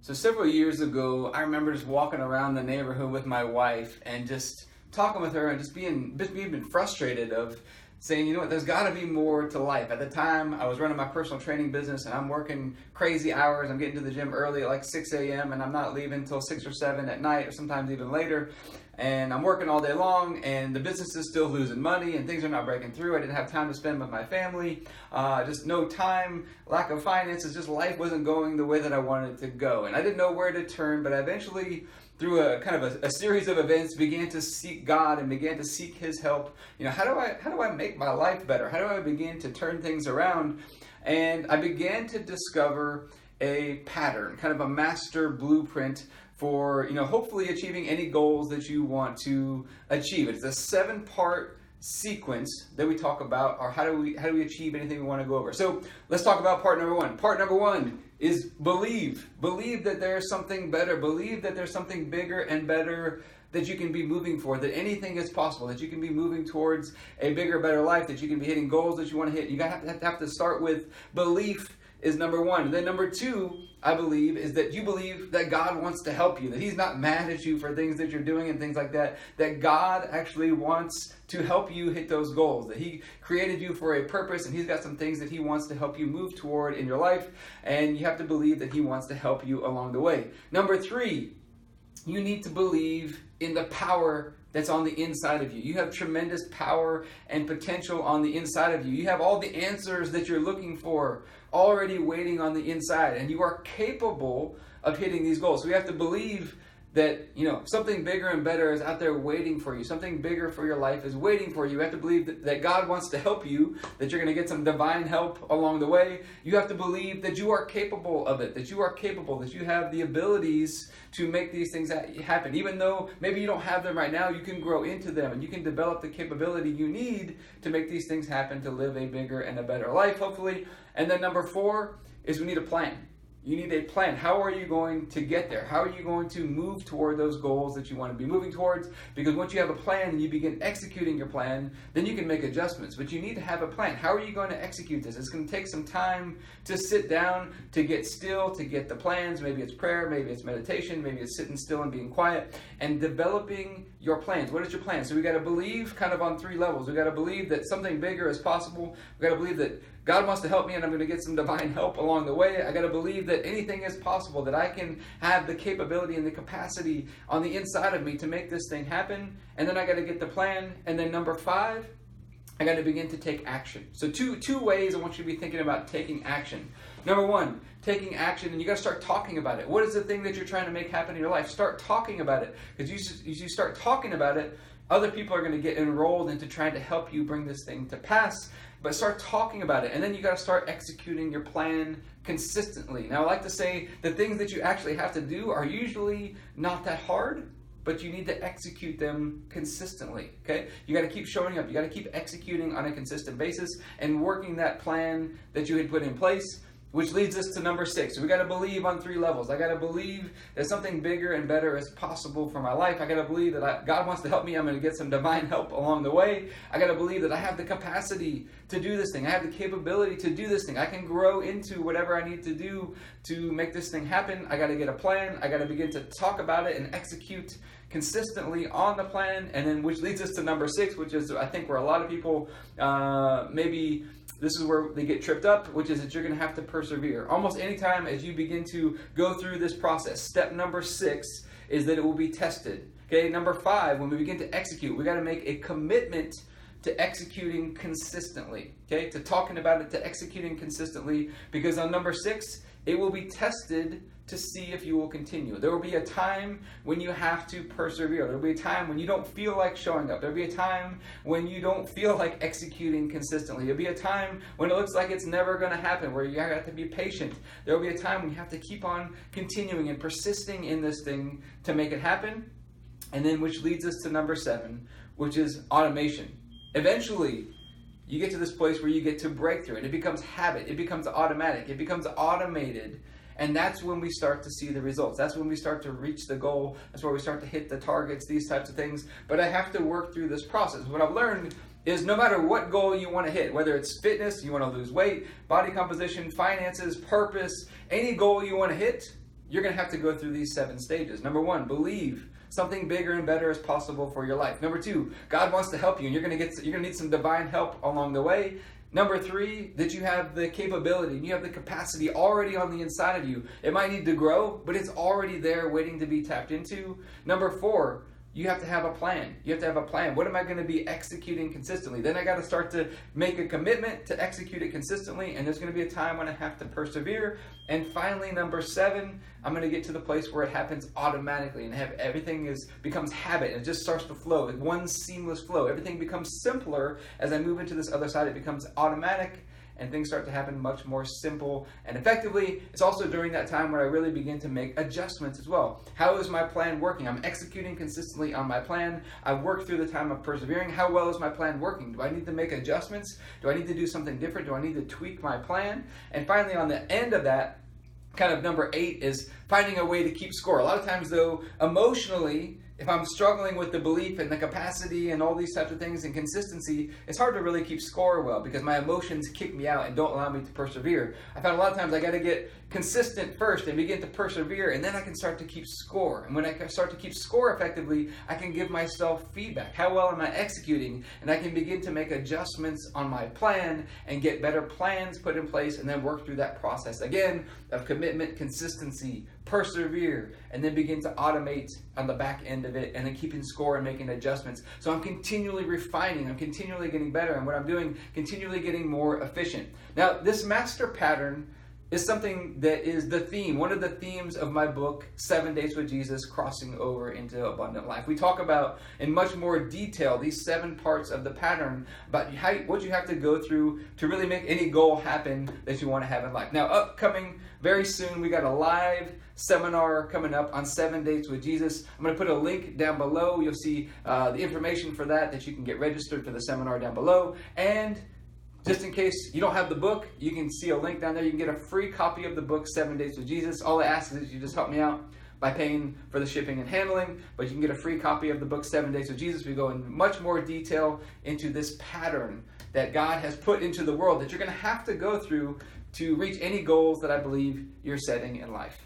So several years ago, I remember just walking around the neighborhood with my wife and just talking with her and just being frustrated of saying, you know what, there's got to be more to life. At the time, I was running my personal training business and I'm working crazy hours. I'm getting to the gym early at like 6 a.m. and I'm not leaving until 6 or 7 at night or sometimes even later. And I'm working all day long and the business is still losing money and things are not breaking through. I didn't have time to spend with my family, just no time, lack of finances, just life wasn't going the way that I wanted it to go. And I didn't know where to turn, but I eventually, through a kind of a series of events, began to seek God and began to seek His help. You know, how do I make my life better? How do I begin to turn things around? And I began to discover a pattern, kind of a master blueprint for, you know, hopefully achieving any goals that you want to achieve. It's a 7-part sequence that we talk about, or how do we achieve anything we want to go over. So let's talk about part number 1. Part number 1 is believe. Believe that there's something better. Believe that there's something bigger and better that you can be moving for, that anything is possible, that you can be moving towards a bigger, better life, that you can be hitting goals that you want to hit. You have to start with belief is number 1. And then number 2, I believe, is that you believe that God wants to help you, that He's not mad at you for things that you're doing and things like that, that God actually wants to help you hit those goals, that He created you for a purpose and He's got some things that He wants to help you move toward in your life, and you have to believe that He wants to help you along the way. Number 3, you need to believe in the power that's on the inside of you. You have tremendous power and potential on the inside of you. You have all the answers that you're looking for already waiting on the inside, and you are capable of hitting these goals. So we have to believe that, you know, something bigger and better is out there waiting for you. Something bigger for your life is waiting for you. You have to believe that God wants to help you, that you're going to get some divine help along the way. You have to believe that you are capable of it, that you are capable, that you have the abilities to make these things happen. Even though maybe you don't have them right now, you can grow into them and you can develop the capability you need to make these things happen, to live a bigger and a better life, hopefully. And then number 4 is we need a plan. You need a plan. How are you going to get there? How are you going to move toward those goals that you want to be moving towards? Because once you have a plan and you begin executing your plan, then you can make adjustments. But you need to have a plan. How are you going to execute this? It's going to take some time to sit down, to get still, to get the plans. Maybe it's prayer, maybe it's meditation, maybe it's sitting still and being quiet and developing your plans. What is your plan? So we got to believe kind of on 3 levels. We got to believe that something bigger is possible. We got to believe that God wants to help me and I'm going to get some divine help along the way. I got to believe that anything is possible, that I can have the capability and the capacity on the inside of me to make this thing happen. And then I got to get the plan. And then number 5, I got to begin to take action. So two ways I want you to be thinking about taking action. Number 1, taking action, and you got to start talking about it. What is the thing that you're trying to make happen in your life? Start talking about it. Because you start talking about it, other people are going to get enrolled into trying to help you bring this thing to pass. But start talking about it, and then you got to start executing your plan consistently. Now, I like to say the things that you actually have to do are usually not that hard, but you need to execute them consistently, okay? You got to keep showing up. You got to keep executing on a consistent basis and working that plan that you had put in place, which leads us to number 6. So we got to believe on 3 levels. I got to believe that something bigger and better is possible for my life. I got to believe that God wants to help me. I'm going to get some divine help along the way. I got to believe that I have the capacity to do this thing. I have the capability to do this thing. I can grow into whatever I need to do to make this thing happen. I got to get a plan. I got to begin to talk about it and execute consistently on the plan. And then which leads us to number 6, which is I think where a lot of people maybe this is where they get tripped up, which is that you're going to have to persevere. Almost anytime as you begin to go through this process, step number 6 is that it will be tested. Okay, number 5, when we begin to execute, we got to make a commitment to executing consistently. Okay, to talking about it, to executing consistently, because on number 6, it will be tested to see if you will continue. There will be a time when you have to persevere. There will be a time when you don't feel like showing up. There will be a time when you don't feel like executing consistently. There will be a time when it looks like it's never going to happen, where you have to be patient. There will be a time when you have to keep on continuing and persisting in this thing to make it happen. And then which leads us to number 7, which is automation. Eventually, you get to this place where you get to breakthrough, and it becomes habit. It becomes automatic. It becomes automated. And that's when we start to see the results. That's when we start to reach the goal. That's where we start to hit the targets, these types of things. But I have to work through this process. What I've learned is no matter what goal you want to hit, whether it's fitness, you want to lose weight, body composition, finances, purpose, any goal you want to hit, you're going to have to go through these 7 stages. Number 1, believe something bigger and better is possible for your life. Number 2, God wants to help you, and you're going to need some divine help along the way. Number 3, that you have the capability and you have the capacity already on the inside of you. It might need to grow, but it's already there waiting to be tapped into. Number 4, you have to have a plan. You have to have a plan. What am I going to be executing consistently? Then I got to start to make a commitment to execute it consistently, and there's going to be a time when I have to persevere. And finally, number 7, I'm going to get to the place where it happens automatically and everything becomes habit and it just starts to flow. It's one seamless flow. Everything becomes simpler as I move into this other side. It becomes automatic, and things start to happen much more simple and effectively. It's also during that time where I really begin to make adjustments as well. How is my plan working? I'm executing consistently on my plan. I've worked through the time of persevering. How well is my plan working? Do I need to make adjustments? Do I need to do something different? Do I need to tweak my plan? And finally, on the end of that, kind of number 8 is finding a way to keep score. A lot of times though, emotionally, if I'm struggling with the belief and the capacity and all these types of things and consistency, it's hard to really keep score well because my emotions kick me out and don't allow me to persevere. I found a lot of times I got to get consistent first and begin to persevere, and then I can start to keep score. And when I start to keep score effectively, I can give myself feedback. How well am I executing? And I can begin to make adjustments on my plan and get better plans put in place, and then work through that process again of commitment, consistency, persevere, and then begin to automate on the back end of it, and then keeping score and making adjustments. So I'm continually refining, I'm continually getting better, and what I'm doing, continually getting more efficient. Now, this master pattern is something that is the theme, one of the themes of my book, 7 Days with Jesus, Crossing Over into Abundant Life. We talk about in much more detail these 7 parts of the pattern about what you have to go through to really make any goal happen that you want to have in life. Now, upcoming very soon, we got a live seminar coming up on 7 Days with Jesus. I'm going to put a link down below. You'll see the information for that you can get registered for the seminar down below. And just in case you don't have the book, you can see a link down there. You can get a free copy of the book, 7 Days with Jesus. All I ask is you just help me out by paying for the shipping and handling, but you can get a free copy of the book, 7 Days with Jesus. We go in much more detail into this pattern that God has put into the world that you're going to have to go through to reach any goals that I believe you're setting in life.